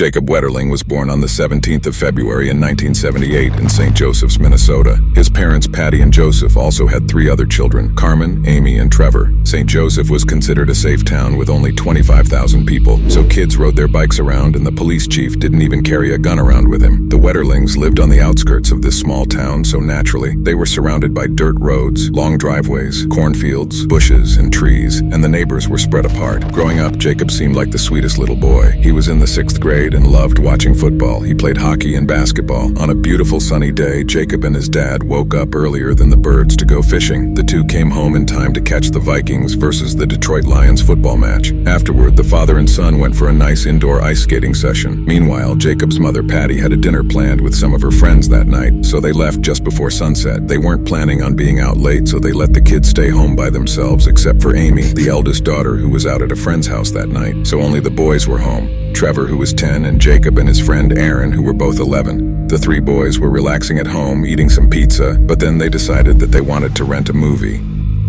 Jacob Wetterling was born on the 17th of February in 1978 in St. Joseph's, Minnesota. His parents, Patty and Joseph, also had 3 other children, Carmen, Amy, and Trevor. St. Joseph was considered a safe town with only 25,000 people, so kids rode their bikes around and the police chief didn't even carry a gun around with him. The Wetterlings lived on the outskirts of this small town, so naturally, they were surrounded by dirt roads, long driveways, cornfields, bushes, and trees, and the neighbors were spread apart. Growing up, Jacob seemed like the sweetest little boy. He was in the 6th grade and loved watching football. He played hockey and basketball. On a beautiful sunny day, Jacob and his dad woke up earlier than the birds to go fishing. The two came home in time to catch the Vikings versus the Detroit Lions football match. Afterward, the father and son went for a nice indoor ice skating session. Meanwhile, Jacob's mother Patty had a dinner planned with some of her friends that night, so they left just before sunset. They weren't planning on being out late, so they let the kids stay home by themselves except for Amy, the eldest daughter, who was out at a friend's house that night, so only the boys were home. Trevor, who was 10, and Jacob and his friend Aaron, who were both 11. The 3 boys were relaxing at home, eating some pizza, but then they decided that they wanted to rent a movie.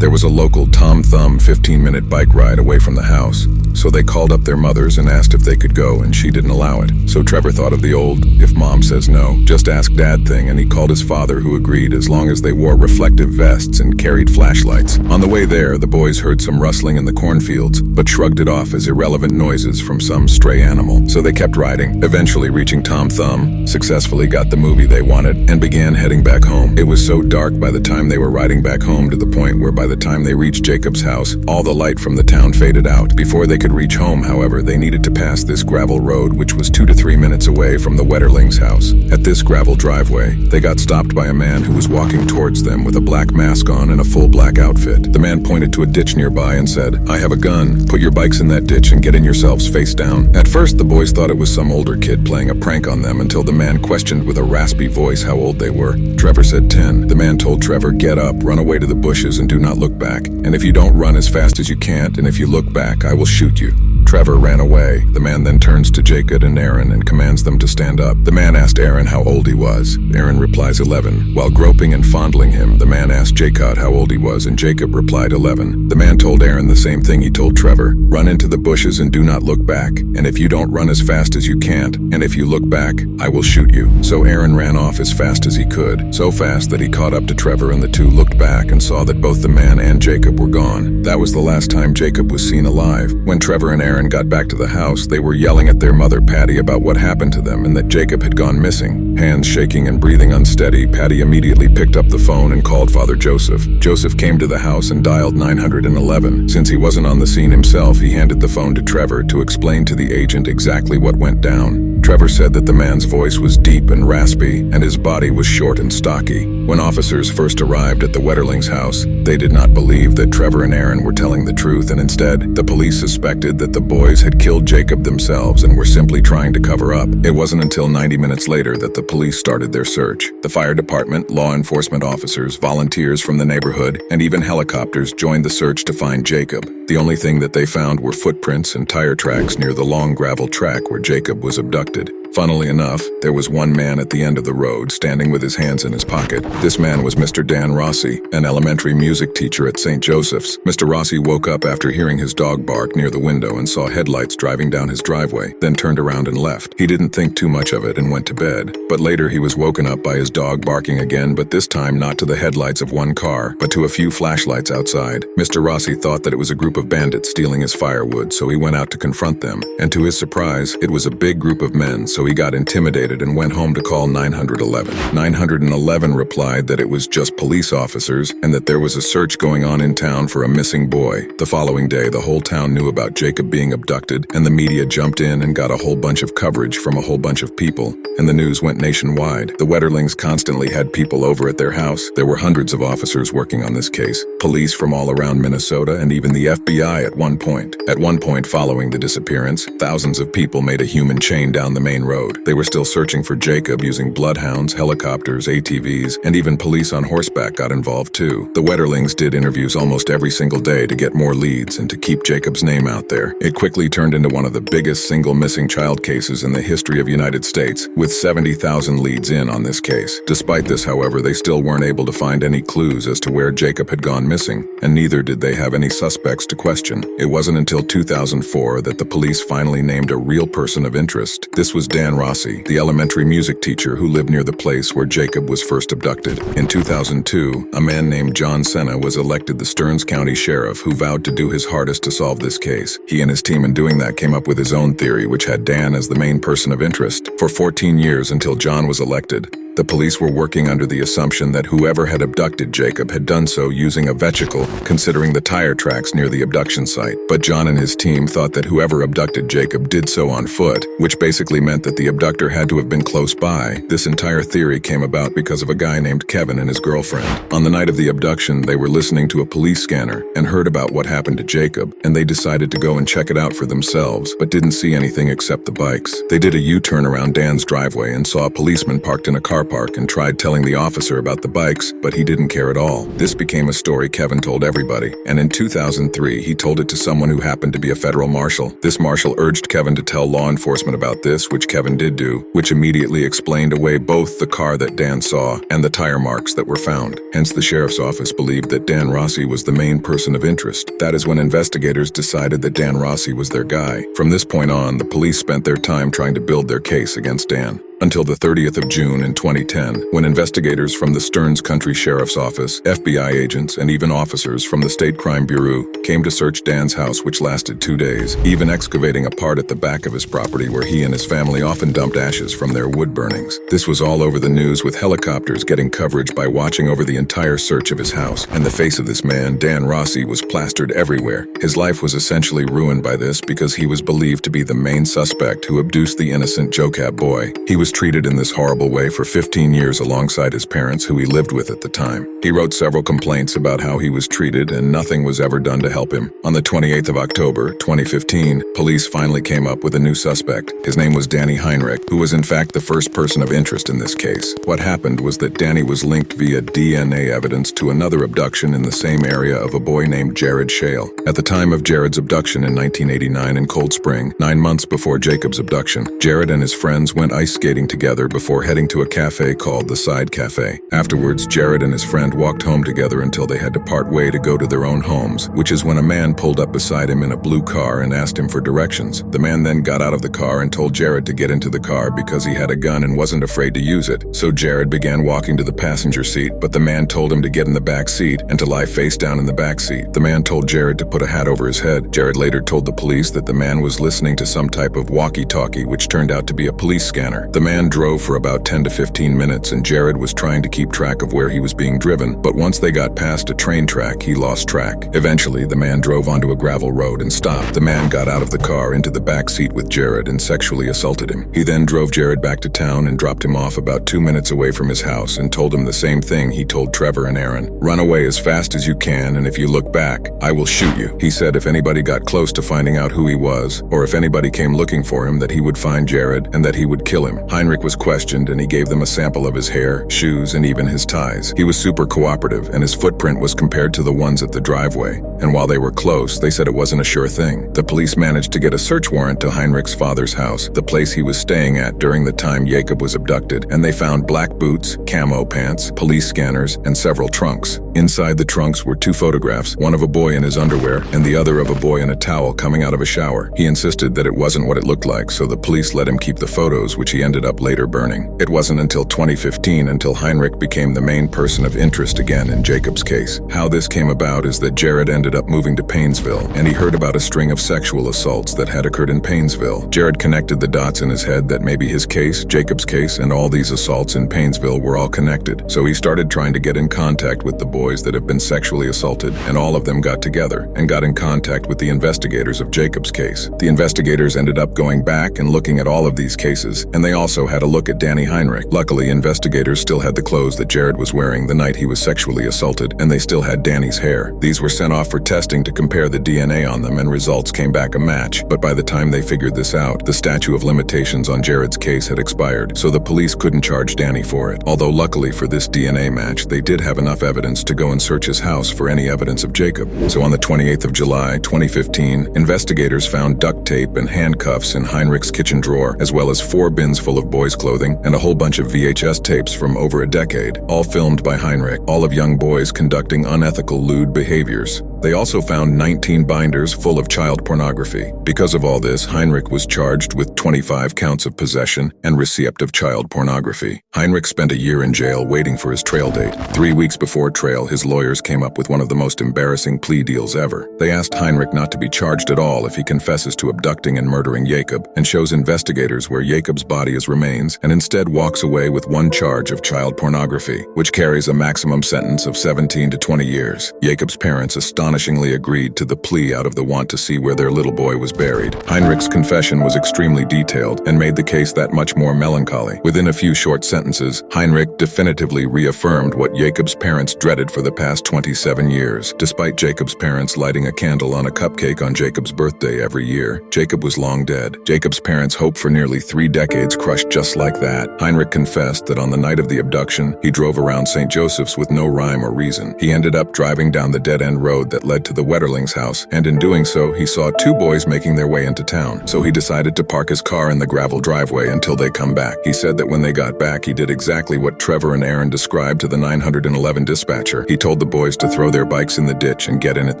There was a local Tom Thumb 15-minute bike ride away from the house, so they called up their mothers and asked if they could go, and she didn't allow it. So Trevor thought of the old, if mom says no, just ask dad thing, and he called his father, who agreed as long as they wore reflective vests and carried flashlights. On the way there, the boys heard some rustling in the cornfields, but shrugged it off as irrelevant noises from some stray animal. So they kept riding, eventually reaching Tom Thumb, successfully got the movie they wanted, and began heading back home. It was so dark by the time they were riding back home to the point where by the time they reached Jacob's house, all the light from the town faded out. Before they could reach home, however, they needed to pass this gravel road, which was 2 to 3 minutes away from the Wetterlings' house. At this gravel driveway, they got stopped by a man who was walking towards them with a black mask on and a full black outfit. The man pointed to a ditch nearby and said, "I have a gun. Put your bikes in that ditch and get in yourselves face down." At first, the boys thought it was some older kid playing a prank on them until the man questioned with a raspy voice how old they were. Trevor said 10. The man told Trevor, "Get up, run away to the bushes, and do not look back. And if you don't run as fast as you can't, and if you look back, I will shoot you." Trevor ran away. The man then turns to Jacob and Aaron and commands them to stand up. The man asked Aaron how old he was. Aaron replies 11. While groping and fondling him, the man asked Jacob how old he was, and Jacob replied 11. The man told Aaron the same thing he told Trevor. "Run into the bushes and do not look back. And if you don't run as fast as you can't, and if you look back, I will shoot you." So Aaron ran off as fast as he could, so fast that he caught up to Trevor, and the two looked back and saw that both the man and Jacob were gone. That was the last time Jacob was seen alive. When Trevor and Aaron got back to the house, they were yelling at their mother Patty about what happened to them and that Jacob had gone missing. Hands shaking and breathing unsteady, Patty immediately picked up the phone and called Father Joseph. Joseph came to the house and dialed 911. Since he wasn't on the scene himself, he handed the phone to Trevor to explain to the agent exactly what went down. Trevor said that the man's voice was deep and raspy, and his body was short and stocky. When officers first arrived at the Wetterlings' house, they did not believe that Trevor and Aaron were telling the truth, and instead, the police suspected that the boys had killed Jacob themselves and were simply trying to cover up. It wasn't until 90 minutes later that the police started their search. The fire department, law enforcement officers, volunteers from the neighborhood, and even helicopters joined the search to find Jacob. The only thing that they found were footprints and tire tracks near the long gravel track where Jacob was abducted. Funnily enough, there was one man at the end of the road standing with his hands in his pocket. This man was Mr. Dan Rossi, an elementary music teacher at St. Joseph's. Mr. Rossi woke up after hearing his dog bark near the window and saw headlights driving down his driveway, then turned around and left. He didn't think too much of it and went to bed. But later he was woken up by his dog barking again, but this time not to the headlights of one car, but to a few flashlights outside. Mr. Rossi thought that it was a group of bandits stealing his firewood, so he went out to confront them. And to his surprise, it was a big group of men, so he got intimidated and went home to call 911. 911 replied that it was just police officers and that there was a search going on in town for a missing boy. The following day, the whole town knew about Jacob being abducted, and the media jumped in and got a whole bunch of coverage from a whole bunch of people, and the news went nationwide. The Wetterlings constantly had people over at their house. There were hundreds of officers working on this case, police from all around Minnesota, and even the FBI at one point. At one point following the disappearance, thousands of people made a human chain down the main road road. They were still searching for Jacob using bloodhounds, helicopters, ATVs, and even police on horseback got involved too. The Wetterlings did interviews almost every single day to get more leads and to keep Jacob's name out there. It quickly turned into one of the biggest single missing child cases in the history of the United States, with 70,000 leads in on this case. Despite this, however, they still weren't able to find any clues as to where Jacob had gone missing, and neither did they have any suspects to question. It wasn't until 2004 that the police finally named a real person of interest. This was Dan Rossi, the elementary music teacher who lived near the place where Jacob was first abducted. In 2002, a man named John Senna was elected the Stearns County Sheriff, who vowed to do his hardest to solve this case. He and his team in doing that came up with his own theory, which had Dan as the main person of interest. For 14 years until John was elected, the police were working under the assumption that whoever had abducted Jacob had done so using a vehicle, considering the tire tracks near the abduction site. But John and his team thought that whoever abducted Jacob did so on foot, which basically meant that the abductor had to have been close by. This entire theory came about because of a guy named Kevin and his girlfriend. On the night of the abduction, they were listening to a police scanner and heard about what happened to Jacob, and they decided to go and check it out for themselves, but didn't see anything except the bikes. They did a U-turn around Dan's driveway and saw a policeman parked in a car park and tried telling the officer about the bikes, but he didn't care at all. This became a story Kevin told everybody, and in 2003 he told it to someone who happened to be a federal marshal. This marshal urged Kevin to tell law enforcement about this, which Kevin did do, which immediately explained away both the car that Dan saw and the tire marks that were found. Hence the sheriff's office believed that Dan Rossi was the main person of interest. That is when investigators decided that Dan Rossi was their guy. From this point on, the police spent their time trying to build their case against Dan. Until the 30th of June in 2010, when investigators from the Stearns County Sheriff's Office, FBI agents, and even officers from the State Crime Bureau came to search Dan's house, which lasted 2 days, even excavating a part at the back of his property where he and his family often dumped ashes from their wood burnings. This was all over the news, with helicopters getting coverage by watching over the entire search of his house, and the face of this man, Dan Rossi, was plastered everywhere. His life was essentially ruined by this because he was believed to be the main suspect who abduced the innocent Jacob boy. He was treated in this horrible way for 15 years alongside his parents, who he lived with at the time. He wrote several complaints about how he was treated, and nothing was ever done to help him. On the 28th of October, 2015, police finally came up with a new suspect. His name was Danny Heinrich, who was in fact the first person of interest in this case. What happened was that Danny was linked via DNA evidence to another abduction in the same area of a boy named Jared Shale. At the time of Jared's abduction in 1989 in Cold Spring, 9 months before Jacob's abduction, Jared and his friends went ice skating together before heading to a cafe called the Side Cafe. Afterwards, Jared and his friend walked home together until they had to part way to go to their own homes, which is when a man pulled up beside him in a blue car and asked him for directions. The man then got out of the car and told Jared to get into the car because he had a gun and wasn't afraid to use it. So Jared began walking to the passenger seat, but the man told him to get in the back seat and to lie face down in the back seat. The man told Jared to put a hat over his head. Jared later told the police that the man was listening to some type of walkie-talkie, which turned out to be a police scanner. The man drove for about 10 to 15 minutes, and Jared was trying to keep track of where he was being driven, but once they got past a train track, he lost track. Eventually, the man drove onto a gravel road and stopped. The man got out of the car into the back seat with Jared and sexually assaulted him. He then drove Jared back to town and dropped him off about 2 minutes away from his house and told him the same thing he told Trevor and Aaron. Run away as fast as you can, and if you look back, I will shoot you. He said if anybody got close to finding out who he was, or if anybody came looking for him, that he would find Jared and that he would kill him. Heinrich was questioned, and he gave them a sample of his hair, shoes, and even his ties. He was super cooperative, and his footprint was compared to the ones at the driveway. And while they were close, they said it wasn't a sure thing. The police managed to get a search warrant to Heinrich's father's house, the place he was staying at during the time Jacob was abducted, and they found black boots, camo pants, police scanners, and several trunks. Inside the trunks were 2 photographs, one of a boy in his underwear and the other of a boy in a towel coming out of a shower. He insisted that it wasn't what it looked like, so the police let him keep the photos, which he ended up later burning. It wasn't until 2015 until Heinrich became the main person of interest again in Jacob's case. How this came about is that Jared ended up moving to Paynesville, and he heard about a string of sexual assaults that had occurred in Paynesville. Jared connected the dots in his head that maybe his case, Jacob's case, and all these assaults in Paynesville were all connected, so he started trying to get in contact with the boy boys that have been sexually assaulted, and all of them got together and got in contact with the investigators of Jacob's case. The investigators ended up going back and looking at all of these cases, and they also had a look at Danny Heinrich. Luckily, investigators still had the clothes that Jared was wearing the night he was sexually assaulted, and they still had Danny's hair. These were sent off for testing to compare the DNA on them, and results came back a match. But by the time they figured this out, the statute of limitations on Jared's case had expired, so the police couldn't charge Danny for it. Although luckily for this DNA match, they did have enough evidence to go and search his house for any evidence of Jacob. So on the 28th of July, 2015, investigators found duct tape and handcuffs in Heinrich's kitchen drawer, as well as 4 bins full of boys' clothing and a whole bunch of VHS tapes from over a decade, all filmed by Heinrich, all of young boys conducting unethical lewd behaviors. They also found 19 binders full of child pornography. Because of all this, Heinrich was charged with 25 counts of possession and receipt of child pornography. Heinrich spent a year in jail waiting for his trial date. 3 weeks before trial, his lawyers came up with one of the most embarrassing plea deals ever. They asked Heinrich not to be charged at all if he confesses to abducting and murdering Jacob and shows investigators where Jacob's body is remains, and instead walks away with 1 charge of child pornography, which carries a maximum sentence of 17 to 20 years. Jacob's parents astonishingly agreed to the plea out of the want to see where their little boy was buried. Heinrich's confession was extremely detailed and made the case that much more melancholy. Within a few short sentences, Heinrich definitively reaffirmed what Jacob's parents dreaded for the past 27 years. Despite Jacob's parents lighting a candle on a cupcake on Jacob's birthday every year, Jacob was long dead. Jacob's parents' hope for nearly 3 decades crushed just like that. Heinrich confessed that on the night of the abduction, he drove around St. Joseph's with no rhyme or reason. He ended up driving down the dead-end road that led to the Wetterling's house, and in doing so, he saw 2 boys making their way into town. So he decided to park his car in the gravel driveway until they come back. He said that when they got back, he did exactly what Trevor and Aaron described to the 911 dispatcher. He told the boys to throw their bikes in the ditch and get in it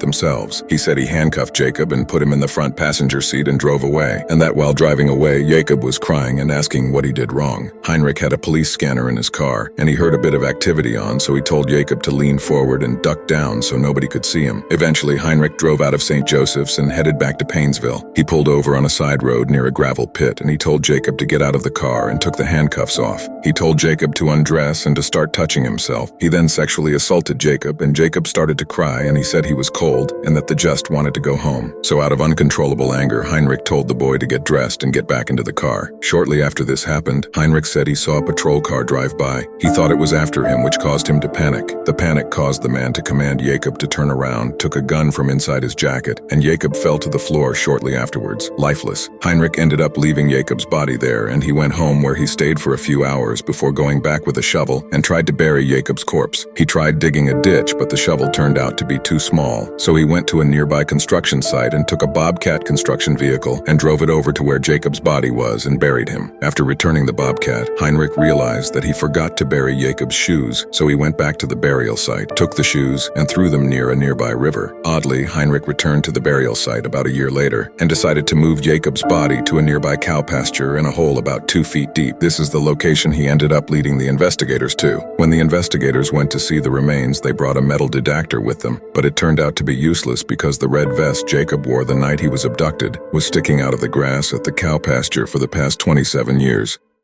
themselves. He said he handcuffed Jacob and put him in the front passenger seat and drove away, and that while driving away, Jacob was crying and asking what he did wrong. Heinrich had a police scanner in his car, and he heard a bit of activity on, so he told Jacob to lean forward and duck down so nobody could see him. Eventually, Heinrich drove out of St. Joseph's and headed back to Painesville. He pulled over on a side road near a gravel pit, and he told Jacob to get out of the car and took the handcuffs off. He told Jacob to undress and to start touching himself. He then sexually assaulted Jacob, and Jacob started to cry, and he said he was cold and that the just wanted to go home. So out of uncontrollable anger, Heinrich told the boy to get dressed and get back into the car. Shortly after this happened, Heinrich said he saw a patrol car drive by. He thought it was after him, which caused him to panic. The panic caused the man to command Jacob to turn around, took a gun from inside his jacket, and Jacob fell to the floor shortly afterwards, lifeless. Heinrich ended up leaving Jacob's body there, and he went home where he stayed for a few hours before going back with a shovel and tried to bury Jacob's corpse. He tried digging a ditch, but the shovel turned out to be too small, so he went to a nearby construction site and took a Bobcat construction vehicle and drove it over to where Jacob's body was and buried him. After returning the Bobcat, Heinrich realized that he forgot to bury Jacob's shoes, so he went back to the burial site, took the shoes, and threw them near a nearby river. Oddly, Heinrich returned to the burial site about a year later and decided to move Jacob's body to a nearby cow pasture in a hole about 2 feet deep. This is the location he ended up leading the investigators to. When the investigators went to see the remains, they brought a metal detector with them, but it turned out to be useless because the red vest Jacob wore the night he was abducted was sticking out of the grass at the cow pasture for the past 27 years.